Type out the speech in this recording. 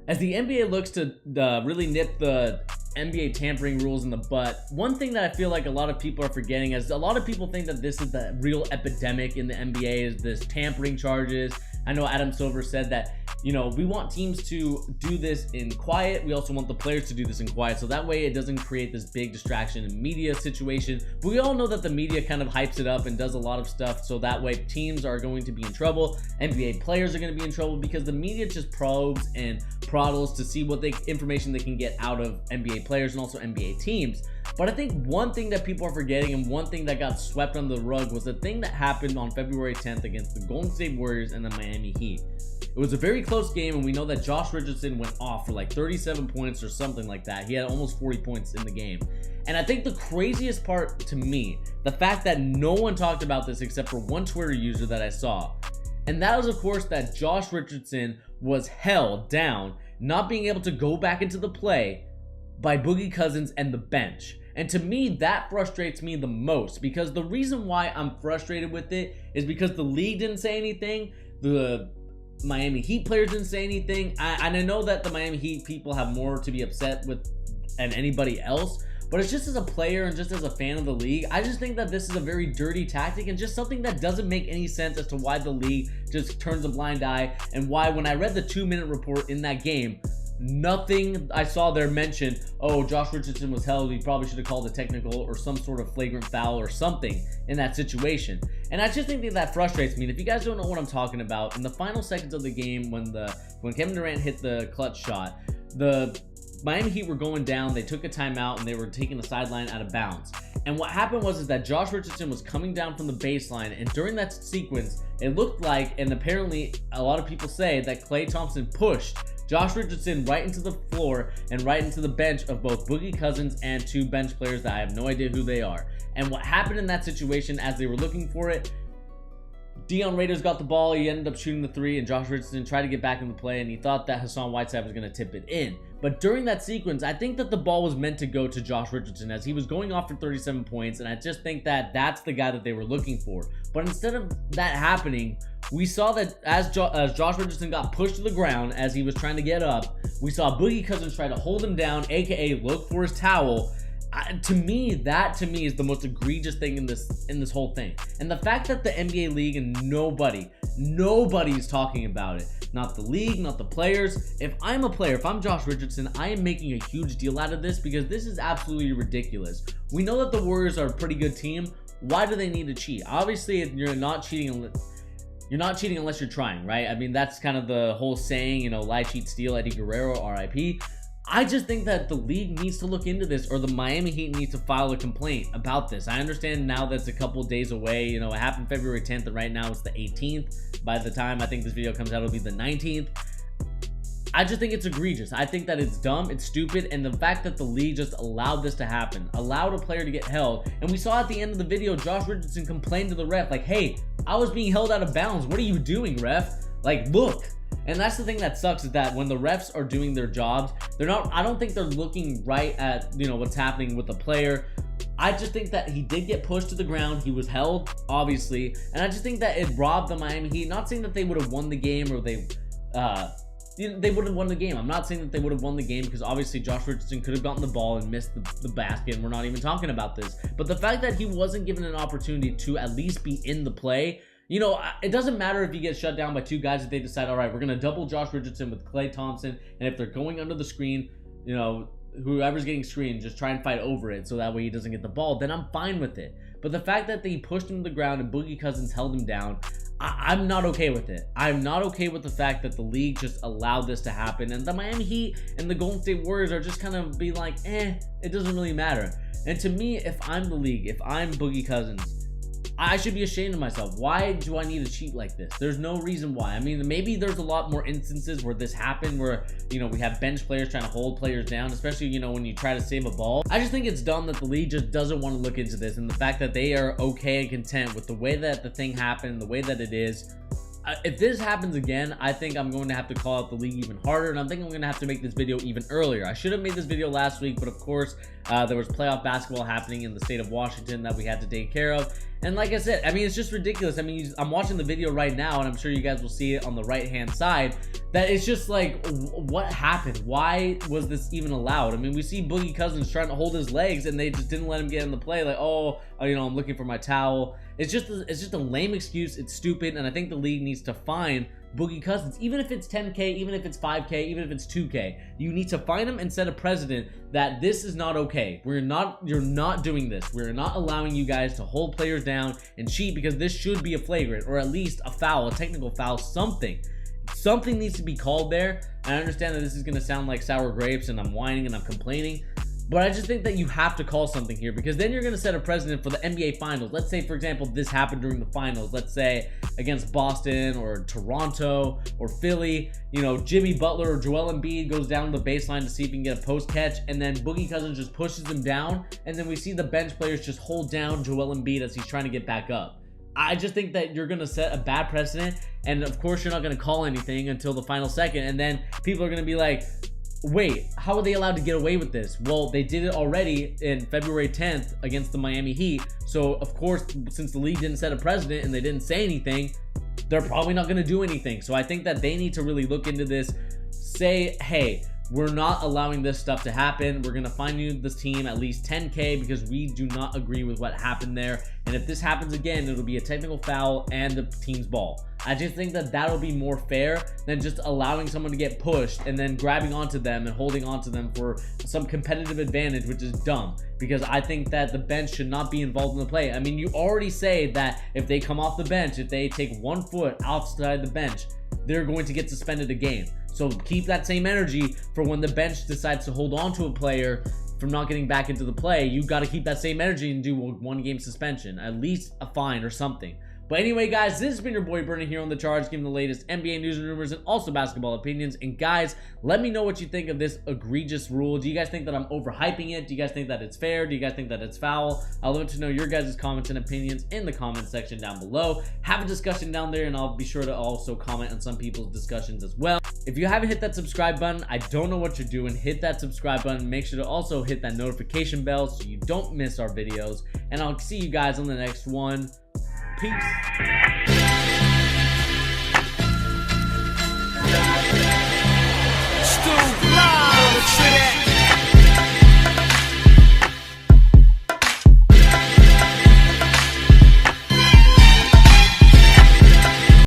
As the NBA looks to really nip the NBA tampering rules in the butt, one thing that I feel like a lot of people are forgetting is a lot of people think that this is the real epidemic in the NBA is this tampering charges. I know Adam Silver said that, you know, we want teams to do this in quiet. We also want the players to do this in quiet, so that way it doesn't create this big distraction in media situation. But we all know that the media kind of hypes it up and does a lot of stuff, so that way teams are going to be in trouble. NBA players are going to be in trouble because the media just probes and proddles to see what information they can get out of NBA players and also NBA teams. But I think one thing that people are forgetting and one thing that got swept under the rug was the thing that happened on February 10th against the Golden State Warriors and the Miami Heat. It was a very close game, and we know that Josh Richardson went off for like 37 points or something like that. He had almost 40 points in the game. And I think the craziest part to me, the fact that no one talked about this except for one Twitter user that I saw, and that was of course that Josh Richardson was held down, not being able to go back into the play by Boogie Cousins and the bench. And to me, that frustrates me the most, because the reason why I'm frustrated with it is because the league didn't say anything, the Miami Heat players didn't say anything, and I know that the Miami Heat people have more to be upset with than anybody else, but it's just as a player and just as a fan of the league, I just think that this is a very dirty tactic and just something that doesn't make any sense as to why the league just turns a blind eye, and why when I read the 2-minute report in that game, nothing I saw there mentioned, oh, Josh Richardson was held, he probably should have called a technical or some sort of flagrant foul or something in that situation. And I just think that frustrates me. And if you guys don't know what I'm talking about, in the final seconds of the game, when Kevin Durant hit the clutch shot, the Miami Heat were going down, they took a timeout, and they were taking the sideline out of bounds. And what happened was that Josh Richardson was coming down from the baseline, and during that sequence, it looked like, and apparently a lot of people say, that Klay Thompson pushed Josh Richardson right into the floor and right into the bench of both Boogie Cousins and two bench players that I have no idea who they are. And what happened in that situation, as they were looking for it, Dion Waiters got the ball, he ended up shooting the three, and Josh Richardson tried to get back in the play, and he thought that Hassan Whiteside was going to tip it in. But during that sequence, I think that the ball was meant to go to Josh Richardson, as he was going off for 37 points, and I just think that that's the guy that they were looking for. But instead of that happening, we saw that as Josh Richardson got pushed to the ground as he was trying to get up, we saw Boogie Cousins try to hold him down, aka look for his towel. To me is the most egregious thing in this whole thing. And the fact that the NBA league and nobody's talking about it, not the league, not the players. If I'm a player, if I'm Josh Richardson, I am making a huge deal out of this, because this is absolutely ridiculous. We know that the Warriors are a pretty good team. Why do they need to cheat? Obviously, you're not cheating unless you're trying, right? I mean, that's kind of the whole saying, you know, lie, cheat, steal, Eddie Guerrero, RIP. I just think that the league needs to look into this, or the Miami Heat needs to file a complaint about this. I understand now that's a couple days away. You know, it happened February 10th, and right now it's the 18th. By the time I think this video comes out, it'll be the 19th. I just think it's egregious. I think that it's dumb, it's stupid, and the fact that the league just allowed this to happen, allowed a player to get held. And we saw at the end of the video, Josh Richardson complained to the ref, like, hey, I was being held out of bounds. What are you doing, ref? Like, look. And that's the thing that sucks, is that when the refs are doing their jobs, I don't think they're looking right at, you know, what's happening with the player. I just think that he did get pushed to the ground. He was held, obviously. And I just think that it robbed the Miami Heat. Not saying that they would have won the game, or they would have won the game. I'm not saying that they would have won the game, because obviously Josh Richardson could have gotten the ball and missed the basket, and we're not even talking about this. But the fact that he wasn't given an opportunity to at least be in the play, you know, it doesn't matter if you get shut down by two guys, if they decide, all right, we're going to double Josh Richardson with Klay Thompson, and if they're going under the screen, you know, whoever's getting screened, just try and fight over it so that way he doesn't get the ball, then I'm fine with it. But the fact that they pushed him to the ground and Boogie Cousins held him down, I'm not okay with it. I'm not okay with the fact that the league just allowed this to happen, and the Miami Heat and the Golden State Warriors are just kind of being like, it doesn't really matter. And to me, if I'm the league, if I'm Boogie Cousins, I should be ashamed of myself. Why do I need to cheat like this? There's no reason why. I mean, maybe there's a lot more instances where this happened, where, you know, we have bench players trying to hold players down, especially, you know, when you try to save a ball. I just think it's dumb that the league just doesn't want to look into this, and the fact that they are okay and content with the way that the thing happened, the way that it is. If this happens again, I think I'm going to have to call out the league even harder, and I think I'm going to have to make this video even earlier. I should have made this video last week, but of course, there was playoff basketball happening in the state of Washington that we had to take care of. And like I said, I mean, it's just ridiculous. I mean, I'm watching the video right now, and I'm sure you guys will see it on the right-hand side, that it's just like, what happened? Why was this even allowed? I mean, we see Boogie Cousins trying to hold his legs, and they just didn't let him get in the play. Like, oh, you know, I'm looking for my towel. It's just a lame excuse. It's stupid, and I think the league needs to fine Boogie Cousins, even if it's 10K, even if it's 5K, even if it's 2K. You need to fine him and set a precedent that this is not okay. You're not doing this. We're not allowing you guys to hold players down and cheat, because this should be a flagrant, or at least a foul, a technical foul, something. Something needs to be called there. I understand that this is going to sound like sour grapes and I'm whining and I'm complaining, but I just think that you have to call something here, because then you're going to set a precedent for the NBA Finals. Let's say, for example, this happened during the Finals. Let's say against Boston or Toronto or Philly. You know, Jimmy Butler or Joel Embiid goes down to the baseline to see if he can get a post catch, and then Boogie Cousins just pushes him down, and then we see the bench players just hold down Joel Embiid as he's trying to get back up. I just think that you're going to set a bad precedent, and of course you're not going to call anything until the final second, and then people are going to be like, wait, how are they allowed to get away with this? Well, they did it already in February 10th against the Miami Heat. So, of course, since the league didn't set a precedent and they didn't say anything, they're probably not going to do anything. So I think that they need to really look into this, say, hey, we're not allowing this stuff to happen. We're going to fine you, this team, at least 10K, because we do not agree with what happened there. And if this happens again, it'll be a technical foul and the team's ball. I just think that that'll be more fair than just allowing someone to get pushed and then grabbing onto them and holding onto them for some competitive advantage, which is dumb, because I think that the bench should not be involved in the play. I mean, you already say that if they come off the bench, if they take 1 foot outside the bench, they're going to get suspended a game. So keep that same energy for when the bench decides to hold on to a player from not getting back into the play. You got to keep that same energy and do a 1-game suspension, at least a fine or something. But anyway, guys, this has been your boy Bernie here on The Charge, giving the latest NBA news and rumors and also basketball opinions. And guys, let me know what you think of this egregious rule. Do you guys think that I'm overhyping it? Do you guys think that it's fair? Do you guys think that it's foul? I'd love to know your guys' comments and opinions in the comment section down below. Have a discussion down there, and I'll be sure to also comment on some people's discussions as well. If you haven't hit that subscribe button, I don't know what you're doing. Hit that subscribe button. Make sure to also hit that notification bell so you don't miss our videos. And I'll see you guys on the next one. Peace.